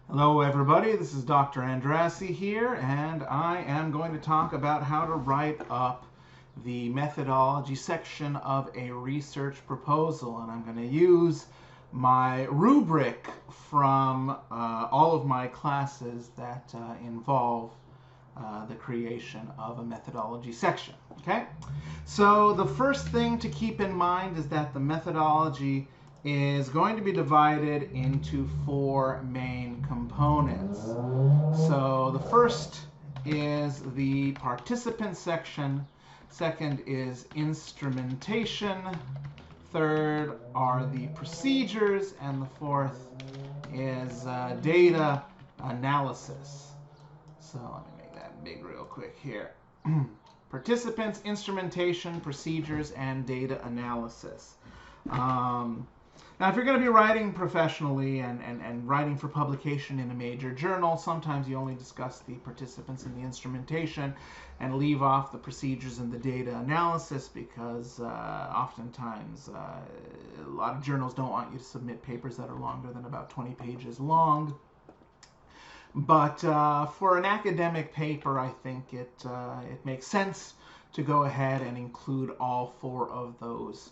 Hello everybody, this is Dr. Andrassy here, and I am going to talk about how to write up the methodology section of a research proposal. And I'm going to use my rubric from all of my classes that involve the creation of a methodology section. Okay? So the first thing to keep in mind is that the methodology is going to be divided into four main components. So the first is the participant section, second is instrumentation, third are the procedures, and the fourth is data analysis. So let me make that big real quick here. Participants, instrumentation, procedures, and data analysis. Now, if you're going to be writing professionally and writing for publication in a major journal, sometimes you only discuss the participants and the instrumentation and leave off the procedures and the data analysis because oftentimes a lot of journals don't want you to submit papers that are longer than about 20 pages long. But for an academic paper, I think it makes sense to go ahead and include all four of those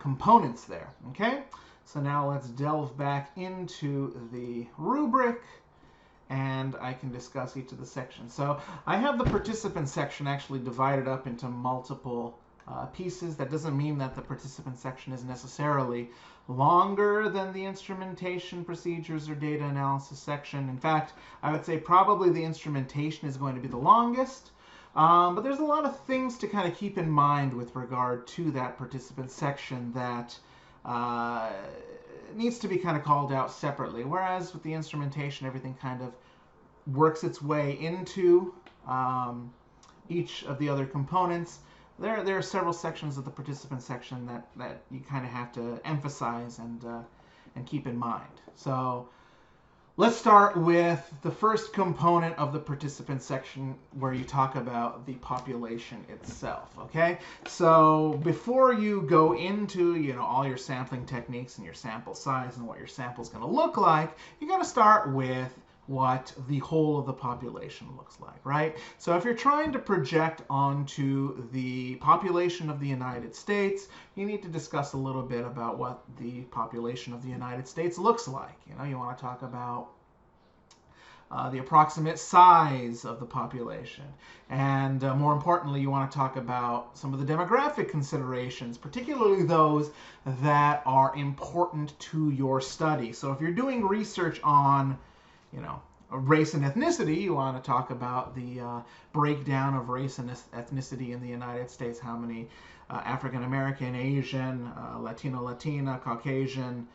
components there. Okay, so now let's delve back into the rubric and I can discuss each of the sections. So I have the participant section actually divided up into multiple pieces. That doesn't mean that the participant section is necessarily longer than the instrumentation, procedures, or data analysis section. In fact, I would say probably the instrumentation is going to be the longest. But there's a lot of things to kind of keep in mind with regard to that participant section that needs to be kind of called out separately. Whereas with the instrumentation, everything kind of works its way into each of the other components. There are several sections of the participant section that you kind of have to emphasize and keep in mind. So let's start with the first component of the participant section where you talk about the population itself, okay? So before you go into, all your sampling techniques and your sample size and what your sample is going to look like, you got to start with what the whole of the population looks like, right? So if you're trying to project onto the population of the United States, you need to discuss a little bit about what the population of the United States looks like. You want to talk about the approximate size of the population. And more importantly, you want to talk about some of the demographic considerations, particularly those that are important to your study. So if you're doing research on race and ethnicity, you want to talk about the breakdown of race and ethnicity in the United States, how many African American, Asian, Latino, Latina, Caucasian,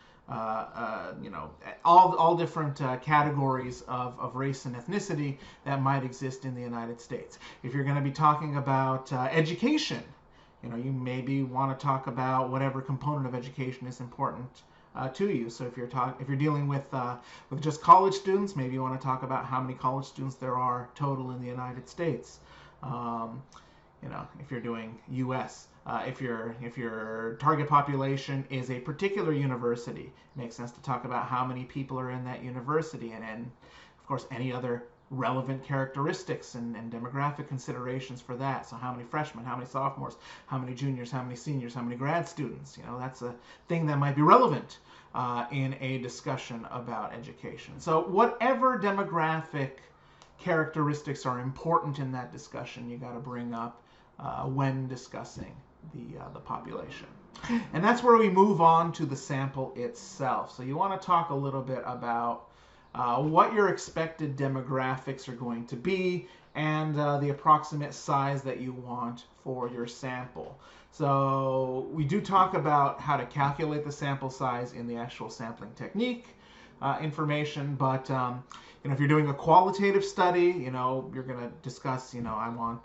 all different categories of race and ethnicity that might exist in the United States. If you're going to be talking about education, you maybe want to talk about whatever component of education is important to you. So if you're dealing with just college students, maybe you want to talk about how many college students there are total in the United States. If you're doing U.S. If your target population is a particular university, it makes sense to talk about how many people are in that university, and of course any other relevant characteristics and demographic considerations for that. So how many freshmen, how many sophomores, how many juniors, how many seniors, how many grad students. That's a thing that might be relevant in a discussion about education. So whatever demographic characteristics are important in that discussion, you got to bring up when discussing the population. And that's where we move on to the sample itself. So you want to talk a little bit about what your expected demographics are going to be and the approximate size that you want for your sample. So we do talk about how to calculate the sample size in the actual sampling technique information, but if you're doing a qualitative study, you're going to discuss, I want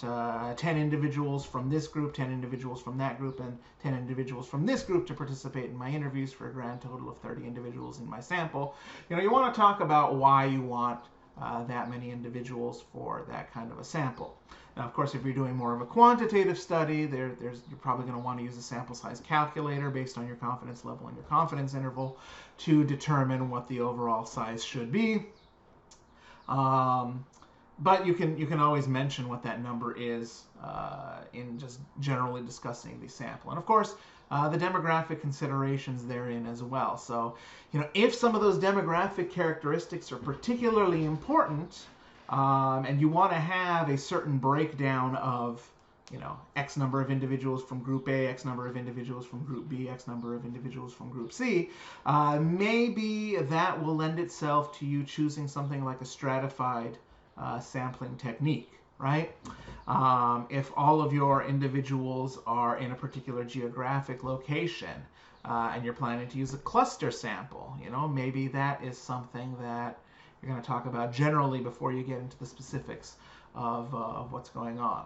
10 individuals from this group, 10 individuals from that group, and 10 individuals from this group to participate in my interviews for a grand total of 30 individuals in my sample. You want to talk about why you want that many individuals for that kind of a sample. Now, of course, if you're doing more of a quantitative study, you're probably going to want to use a sample size calculator based on your confidence level and your confidence interval to determine what the overall size should be. But you can always mention what that number is in just generally discussing the sample. And of course, the demographic considerations therein as well. So, if some of those demographic characteristics are particularly important, and you want to have a certain breakdown of, X number of individuals from group A, X number of individuals from group B, X number of individuals from group C, maybe that will lend itself to you choosing something like a stratified sampling technique, right? If all of your individuals are in a particular geographic location and you're planning to use a cluster sample, maybe that is something that you're going to talk about generally before you get into the specifics of what's going on.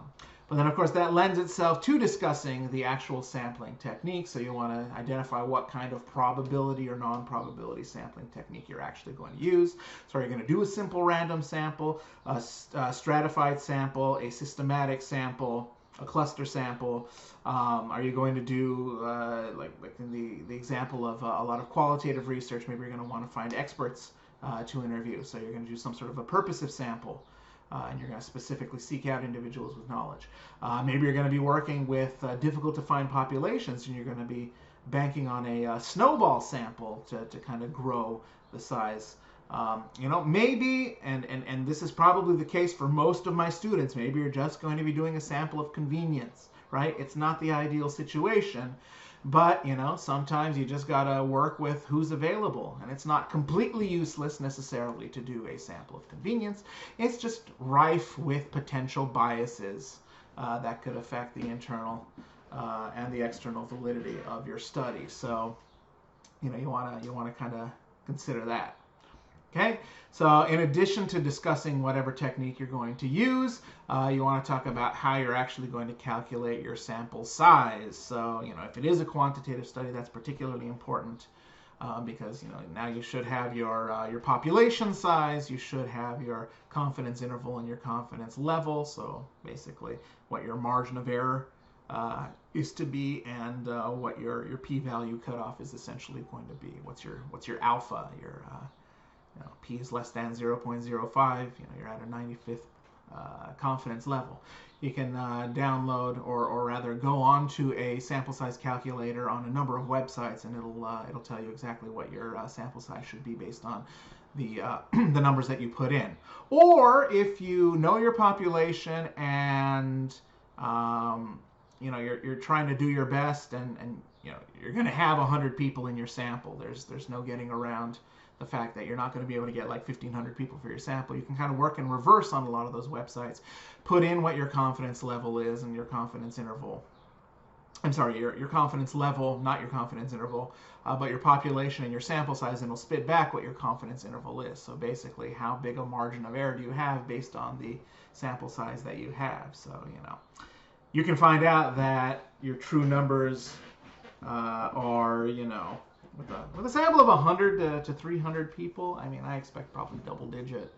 But then, of course, that lends itself to discussing the actual sampling technique. So you want to identify what kind of probability or non-probability sampling technique you're actually going to use. So are you going to do a simple random sample, a stratified sample, a systematic sample, a cluster sample? Are you going to do, like in the example of a lot of qualitative research, maybe you're going to want to find experts to interview. So you're going to do some sort of a purposive sample. And you're going to specifically seek out individuals with knowledge. Maybe you're going to be working with difficult to find populations, and you're going to be banking on a snowball sample to kind of grow the size. Maybe, and this is probably the case for most of my students, maybe you're just going to be doing a sample of convenience, right? It's not the ideal situation. But, sometimes you just got to work with who's available. And it's not completely useless necessarily to do a sample of convenience. It's just rife with potential biases that could affect the internal and the external validity of your study. So, you want to kind of consider that. Okay, so in addition to discussing whatever technique you're going to use, you want to talk about how you're actually going to calculate your sample size. So, if it is a quantitative study, that's particularly important because, now you should have your population size, you should have your confidence interval and your confidence level. So basically what your margin of error is to be, and what your p-value cutoff is essentially going to be. What's your alpha, your p is less than 0.05, you're at a 95th confidence level. You can download or rather go on to a sample size calculator on a number of websites, and it'll tell you exactly what your sample size should be based on the the numbers that you put in. Or if you know your population and you're trying to do your best, and you're going to have 100 people in your sample. There's no getting around the fact that you're not going to be able to get like 1,500 people for your sample. You can kind of work in reverse on a lot of those websites. Put in what your confidence level is and your confidence interval. I'm sorry, your confidence level, not your confidence interval, but your population and your sample size, and it'll spit back what your confidence interval is. So basically, how big a margin of error do you have based on the sample size that you have? So, you can find out that your true numbers are, with a sample of 100 to 300 people, I expect probably double-digit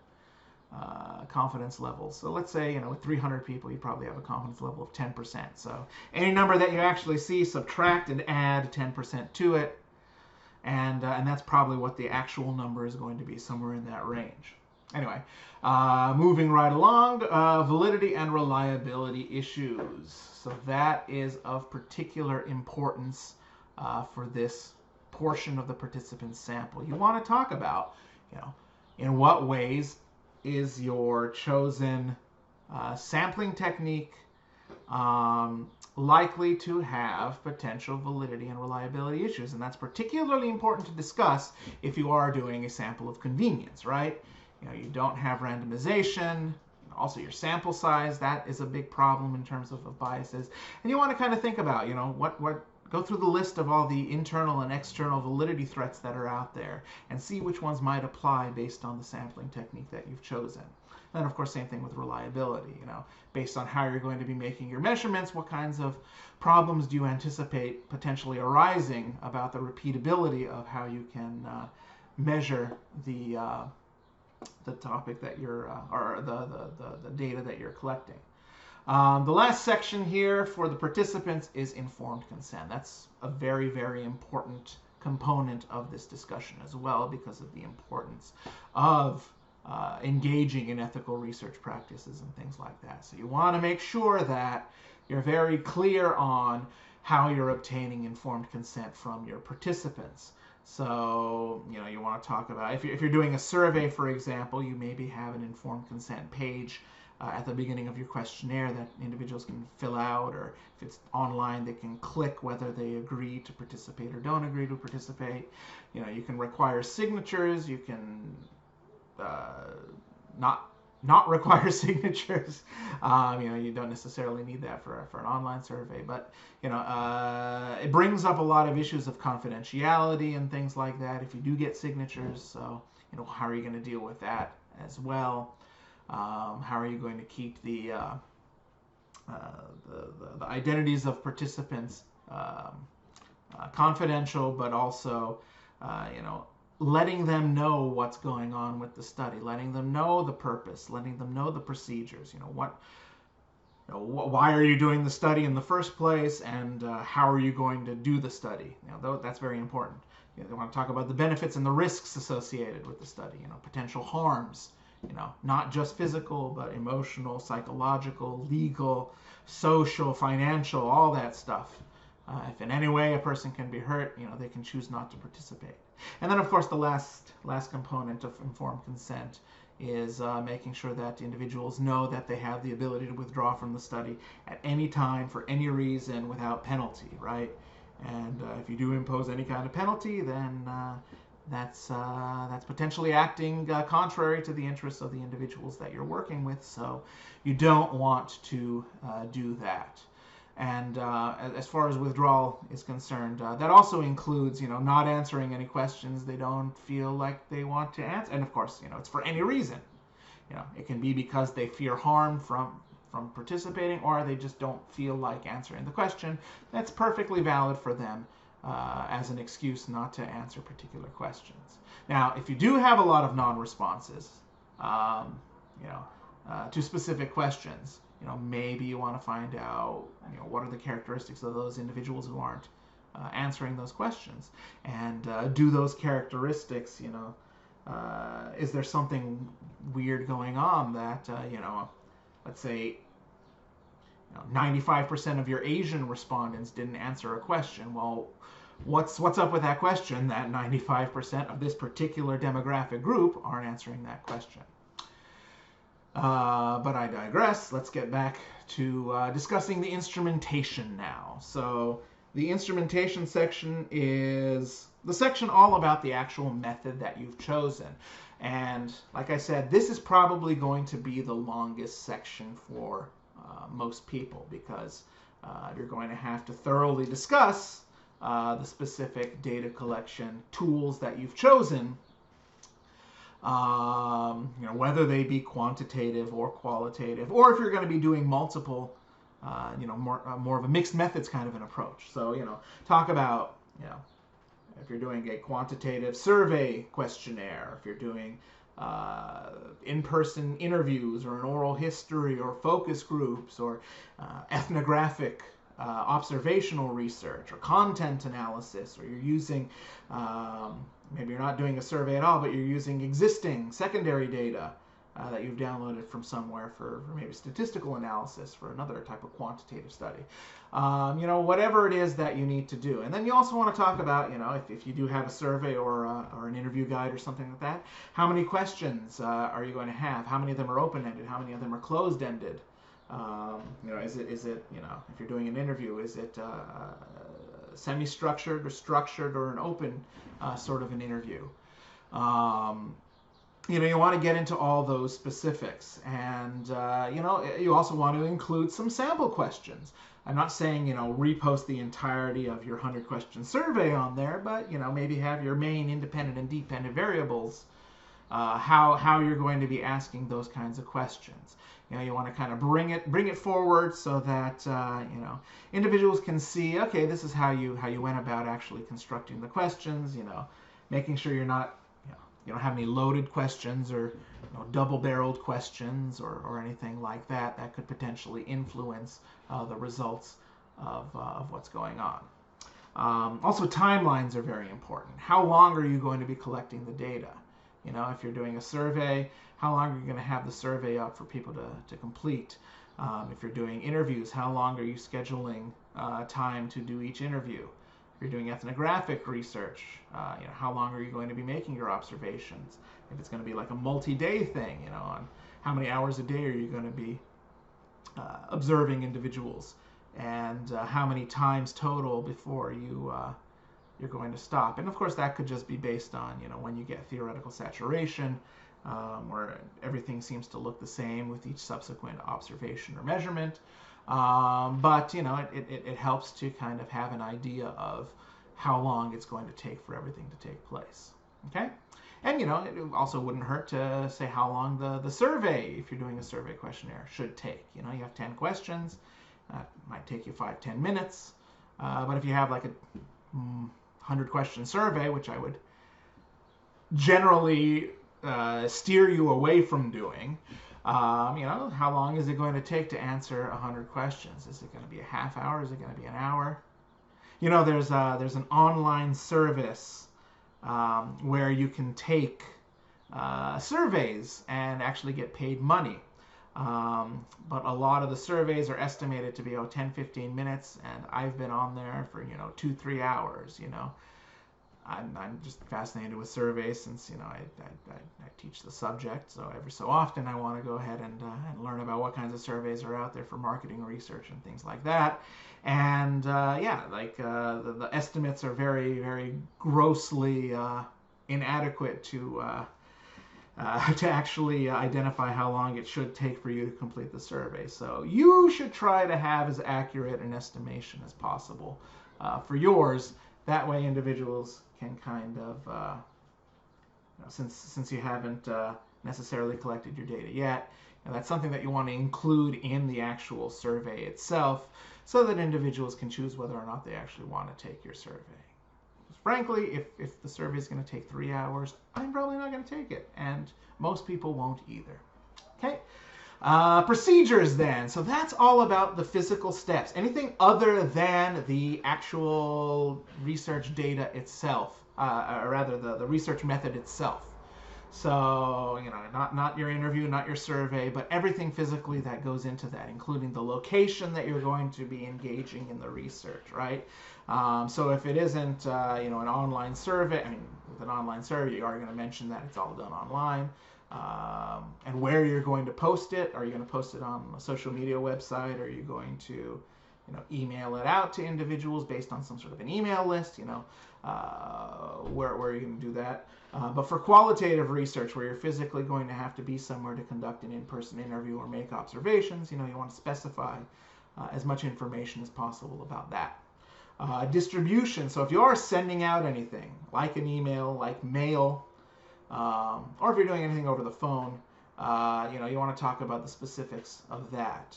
confidence levels. So let's say, with 300 people, you probably have a confidence level of 10%. So any number that you actually see, subtract and add 10% to it, and that's probably what the actual number is going to be, somewhere in that range. Anyway, moving right along, validity and reliability issues. So that is of particular importance for this portion of the participant sample. You want to talk about, in what ways is your chosen sampling technique likely to have potential validity and reliability issues. And that's particularly important to discuss if you are doing a sample of convenience, right? You don't have randomization. Also, your sample size, that is a big problem in terms of biases. And you want to kind of think about, go through the list of all the internal and external validity threats that are out there and see which ones might apply based on the sampling technique that you've chosen. And then, of course, same thing with reliability. Based on how you're going to be making your measurements, what kinds of problems do you anticipate potentially arising about the repeatability of how you can measure the topic that you're, or the data that you're collecting. The last section here for the participants is informed consent. That's a very, very important component of this discussion as well, because of the importance of engaging in ethical research practices and things like that. So you want to make sure that you're very clear on how you're obtaining informed consent from your participants. So, you want to talk about, if you're doing a survey, for example, you maybe have an informed consent page at the beginning of your questionnaire that individuals can fill out, or if it's online, they can click whether they agree to participate or don't agree to participate. You can require signatures, you can not require signatures. You don't necessarily need that for an online survey, but it brings up a lot of issues of confidentiality and things like that if you do get signatures. So how are you going to deal with that as well? How are you going to keep the identities of participants confidential, but also letting them know what's going on with the study, letting them know the purpose, letting them know the procedures. Why are you doing the study in the first place, and how are you going to do the study? That's very important. They want to talk about the benefits and the risks associated with the study. Potential harms. Not just physical, but emotional, psychological, legal, social, financial, all that stuff. If in any way a person can be hurt, they can choose not to participate. And then, of course, the last component of informed consent is making sure that individuals know that they have the ability to withdraw from the study at any time for any reason without penalty, right? And if you do impose any kind of penalty, then that's potentially acting contrary to the interests of the individuals that you're working with. So you don't want to do that. And as far as withdrawal is concerned, that also includes, not answering any questions they don't feel like they want to answer. And of course, it's for any reason. It can be because they fear harm from participating, or they just don't feel like answering the question. That's perfectly valid for them as an excuse not to answer particular questions. Now, if you do have a lot of non-responses, to specific questions, maybe you want to find out, what are the characteristics of those individuals who aren't answering those questions, and do those characteristics, is there something weird going on that, let's say, 95% of your Asian respondents didn't answer a question. Well, what's up with that question that 95% of this particular demographic group aren't answering that question? But I digress. Let's get back to discussing the instrumentation now. So the instrumentation section is the section all about the actual method that you've chosen. And like I said, this is probably going to be the longest section for most people, because you're going to have to thoroughly discuss the specific data collection tools that you've chosen, whether they be quantitative or qualitative, or if you're going to be doing multiple, more of a mixed methods kind of an approach. So, talk about, if you're doing a quantitative survey questionnaire, if you're doing in-person interviews, or an oral history, or focus groups, or ethnographic observational research, or content analysis, or you're using, maybe you're not doing a survey at all, but you're using existing secondary data that you've downloaded from somewhere for maybe statistical analysis for another type of quantitative study. Whatever it is that you need to do. And then you also want to talk about, if you do have a survey or an interview guide or something like that, how many questions are you going to have? How many of them are open-ended? How many of them are closed-ended? Is it if you're doing an interview, is it semi-structured or structured, or an open sort of an interview? You want to get into all those specifics, and you also want to include some sample questions. I'm not saying repost the entirety of your 100-question survey on there, but maybe have your main independent and dependent variables, how you're going to be asking those kinds of questions. You want to kind of bring it forward so that individuals can see, okay, this is how you went about actually constructing the questions. Making sure you're not you don't have any loaded questions, or double-barreled questions, or anything like that could potentially influence the results of what's going on. Also, timelines are very important. How long are you going to be collecting the data? You know, if you're doing a survey, how long are you going to have the survey up for people to complete? If you're doing interviews, how long are you scheduling time to do each interview? If you're doing ethnographic research, you know, how long are you going to be making your observations? If it's going to be like a multi-day thing, you know, on how many hours a day are you going to be observing individuals, and how many times total before you're going to stop. And of course, that could just be based on, you know, when you get theoretical saturation, where everything seems to look the same with each subsequent observation or measurement. But, you know, it helps to kind of have an idea of how long it's going to take for everything to take place. Okay? And, you know, it also wouldn't hurt to say how long the survey, if you're doing a survey questionnaire, should take. You know, you have 10 questions. That might take you 5-10 minutes. But if you have like a 100-question survey, which I would generally steer you away from doing, you know, how long is it going to take to answer 100 questions? Is it going to be a half hour? Is it going to be an hour? You know, there's an online service where you can take surveys and actually get paid money. But a lot of the surveys are estimated to be 10-15 minutes, and I've been on there for, you know, 2-3 hours. You know, I'm just fascinated with surveys since, you know, I teach the subject, so every so often I want to go ahead and learn about what kinds of surveys are out there for marketing research and things like that. And yeah, like the estimates are very, very grossly inadequate to actually identify how long it should take for you to complete the survey. So you should try to have as accurate an estimation as possible for yours. That way individuals can kind of, you know, since you haven't necessarily collected your data yet, you know, that's something that you want to include in the actual survey itself so that individuals can choose whether or not they actually want to take your survey. Frankly, if the survey is going to take 3 hours, I'm probably not going to take it, and most people won't either. Okay, procedures then. So that's all about the physical steps. Anything other than the actual research data itself, or rather the research method itself. So, you know, not your interview, not your survey, but everything physically that goes into that, including the location that you're going to be engaging in the research, right? So if it isn't, you know, an online survey, I mean, with an online survey, you are going to mention that it's all done online. And where you're going to post it. Are you going to post it on a social media website? Are you going to, you know, email it out to individuals based on some sort of an email list? You know, where are you going to do that? But for qualitative research, where you're physically going to have to be somewhere to conduct an in-person interview or make observations, you know, you want to specify as much information as possible about that. Distribution. So if you are sending out anything, like an email, like mail, or if you're doing anything over the phone, you know, you want to talk about the specifics of that.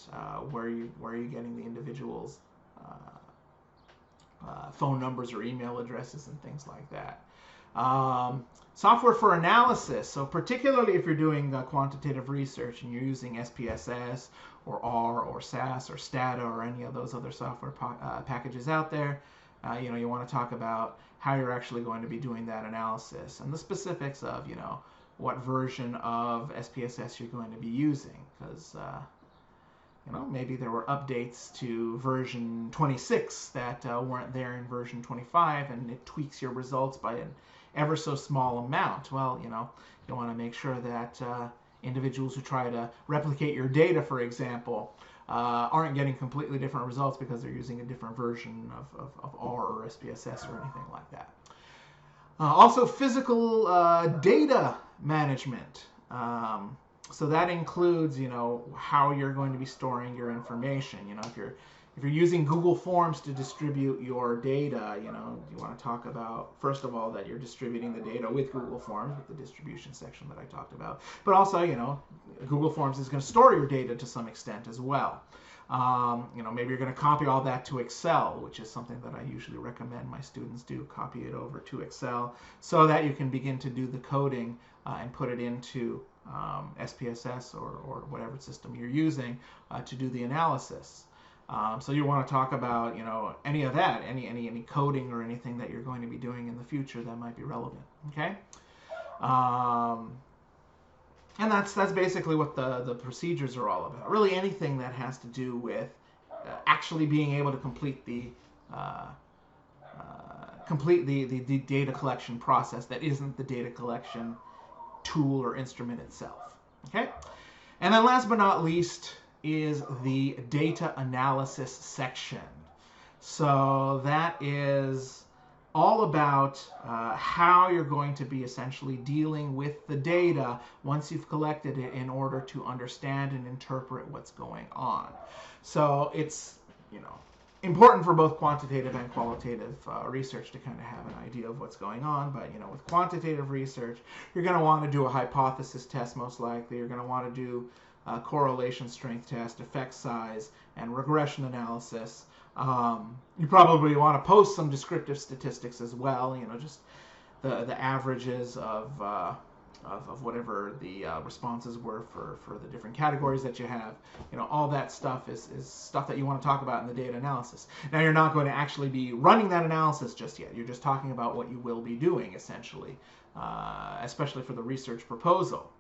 Where are you getting the individuals' phone numbers or email addresses and things like that. Software for analysis. So particularly if you're doing quantitative research and you're using SPSS or R or SAS or Stata or any of those other software packages out there, you know, you want to talk about how you're actually going to be doing that analysis and the specifics of, you know, what version of SPSS you're going to be using, because you know, maybe there were updates to version 26 that weren't there in version 25, and it tweaks your results by an ever so small amount. Well, you know, you want to make sure that individuals who try to replicate your data, for example, aren't getting completely different results because they're using a different version of R or SPSS or anything like that. Also, physical data management. So that includes, you know, how you're going to be storing your information. You know, if you're using Google Forms to distribute your data, you know, you want to talk about, first of all, that you're distributing the data with Google Forms, with the distribution section that I talked about. But also, you know, Google Forms is going to store your data to some extent as well. You know, maybe you're going to copy all that to Excel, which is something that I usually recommend my students do, copy it over to Excel so that you can begin to do the coding and put it into SPSS or whatever system you're using to do the analysis. So you want to talk about, you know, any of that, any coding or anything that you're going to be doing in the future that might be relevant. Okay. And that's basically what the procedures are all about. Really, anything that has to do with actually being able to complete the the data collection process that isn't the data collection tool or instrument itself. Okay? And then last but not least is the data analysis section. So that is all about how you're going to be essentially dealing with the data once you've collected it in order to understand and interpret what's going on. So it's, important for both quantitative and qualitative research to kind of have an idea of what's going on. But, with quantitative research, you're going to want to do a hypothesis test most likely. You're going to want to do a correlation strength test, effect size, and regression analysis. You probably want to post some descriptive statistics as well, just the averages of whatever the responses were for the different categories that you have. All that stuff is stuff that you want to talk about in the data analysis. Now, you're not going to actually be running that analysis just yet. You're just talking about what you will be doing, essentially, especially for the research proposal.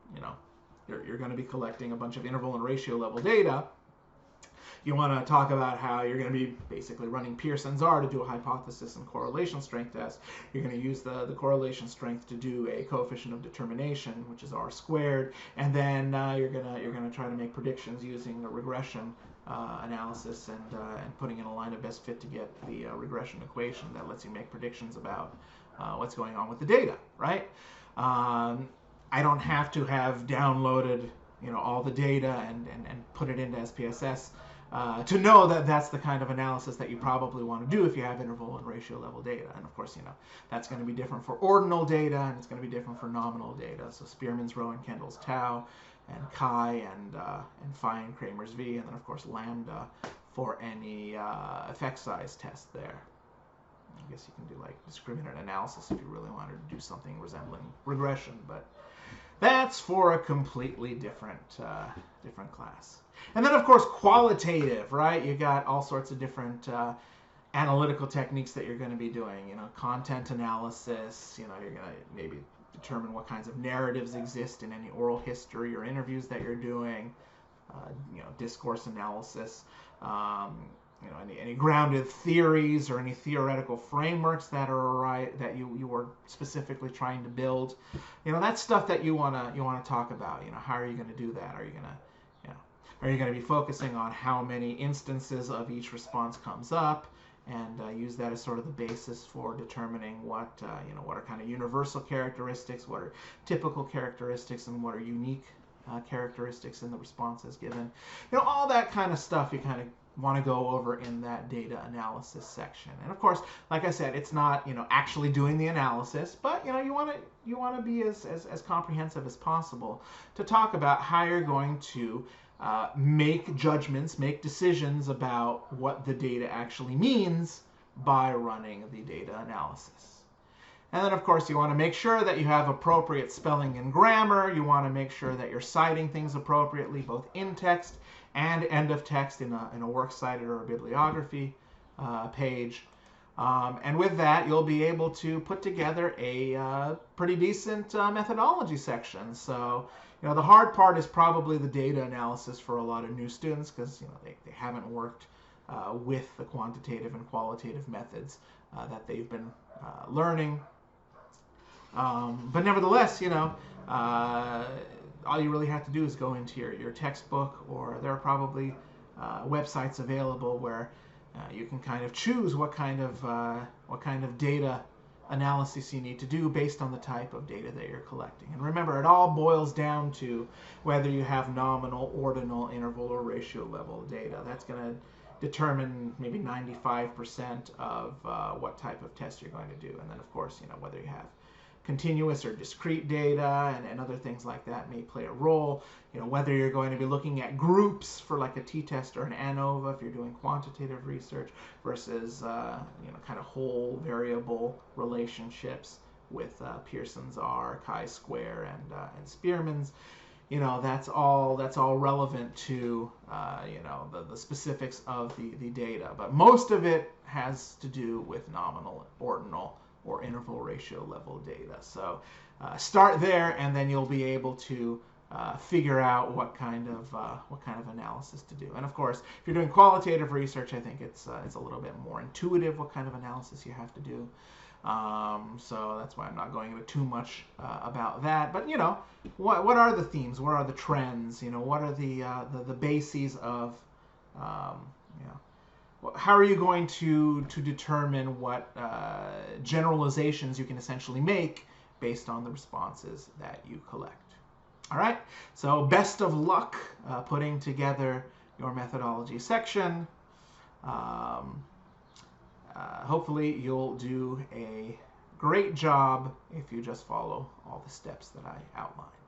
You're going to be collecting a bunch of interval and ratio level data. You want to talk about how you're going to be basically running Pearson's R to do a hypothesis and correlation strength test. You're going to use the correlation strength to do a coefficient of determination, which is R squared, and then you're going to try to make predictions using a regression analysis and putting in a line of best fit to get the regression equation that lets you make predictions about what's going on with the data, right? I don't have to have downloaded all the data and put it into SPSS to know that that's the kind of analysis that you probably want to do if you have interval and ratio level data. And of course, that's going to be different for ordinal data, and it's going to be different for nominal data. So Spearman's rho and Kendall's tau, and chi and phi and Kramer's v, and then of course lambda for any effect size test there. I guess you can do like discriminant analysis if you really wanted to do something resembling regression, but that's for a completely different class. And then, of course, qualitative, right? You got all sorts of different analytical techniques that you're going to be doing. Content analysis. You're going to maybe determine what kinds of narratives exist in any oral history or interviews that you're doing. Discourse analysis. Any grounded theories or any theoretical frameworks that you are specifically trying to build. That's stuff that you wanna talk about. How are you going to do that? Are you going to be focusing on how many instances of each response comes up, and use that as sort of the basis for determining what are kind of universal characteristics, what are typical characteristics, and what are unique characteristics in the responses given. All that kind of stuff you kind of want to go over in that data analysis section. And of course, like I said, it's not actually doing the analysis, but you want to be as comprehensive as possible to talk about how you're going to make judgments, make decisions about what the data actually means by running the data analysis. And then, of course, you want to make sure that you have appropriate spelling and grammar. You want to make sure that you're citing things appropriately, both in text and end of text in a works cited or a bibliography page. And with that, you'll be able to put together a pretty decent methodology section. So, the hard part is probably the data analysis for a lot of new students, because they haven't worked with the quantitative and qualitative methods that they've been learning. But nevertheless, all you really have to do is go into your textbook, or there are probably websites available where you can kind of choose what kind of data analysis you need to do based on the type of data that you're collecting. And remember, it all boils down to whether you have nominal, ordinal, interval, or ratio level data. That's going to determine maybe 95% of what type of test you're going to do. And then, of course, whether you have continuous or discrete data and other things like that may play a role. Whether you're going to be looking at groups for like a t-test or an ANOVA if you're doing quantitative research versus kind of whole variable relationships with Pearson's R, chi-square, and Spearman's. That's all relevant to the specifics of the data, but most of it has to do with nominal, ordinal, or interval ratio level data. So start there, and then you'll be able to figure out what kind of analysis to do. And of course, if you're doing qualitative research, I think it's a little bit more intuitive what kind of analysis you have to do. So that's why I'm not going into too much about that. But what are the themes? What are the trends? What are the bases of how are you going to determine what generalizations you can essentially make based on the responses that you collect? All right, so best of luck putting together your methodology section. Hopefully you'll do a great job if you just follow all the steps that I outlined.